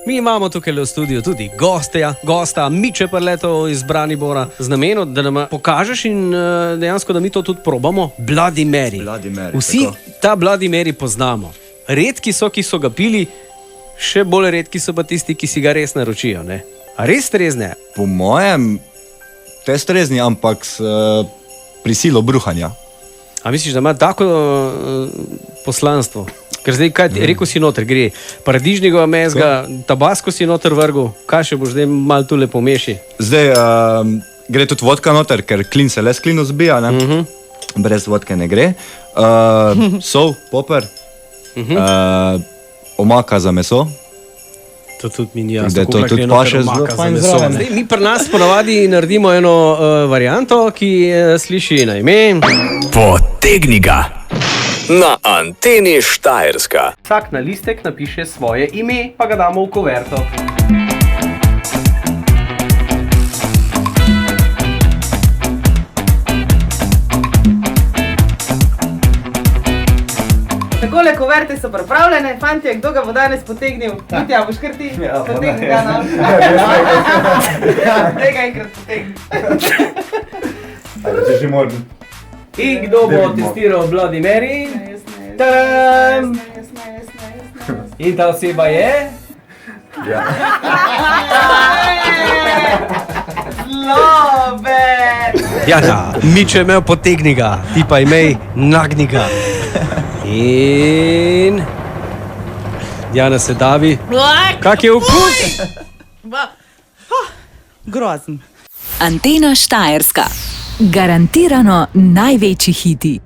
Mi imamo tukaj v studiu tudi gosta, Miče Prleto iz Branibora, z namenom, da nam pokažeš in dejansko, da mi to tudi probamo. Bloody Mary. Vsi tako. Ta Bloody Mary poznamo. Redki so, ki so ga pili, še bolj redki so pa tisti, ki si ga res naročijo. Ne? A res strezne? Po mojem, te strezni, ampak s prisilo bruhanja. A misliš, da ima tako poslanstvo? Ker zdaj, kaj rekel si noter, gre paradižnikova mezga, tabasko si noter vrgu, kaj še boš zdaj malo tule pomeši? Zdaj gre tudi vodka noter, ker klin se le s klinu zbija, ne? Brez vodke ne gre. Sol, poper, omaka za meso. To tudi mi ni jasno, to tudi paše zelo fajn zraven. Mi pri nas ponavadi naredimo eno varianto, ki sliši na ime Potegni ga na anteni Štajerska. Vsak na listek napiše svoje ime, pa ga damo v kuverto. Takole kuverte so pripravljene, fantje, kdo ga bo danes potegnil? Mitja, boš kar ti? Potegni ga nam. Tega enkrat potegni. Če že moram. In kdo bo testiral Bloody Mary? Tadam! In ta oseba je? Zlobe! Jana, Miče je imel potegni ga, ti pa imej nagni ga. In Jana se davi. Kak je okus? Grozen. Antena Štajerska. Garantirano največji hiti.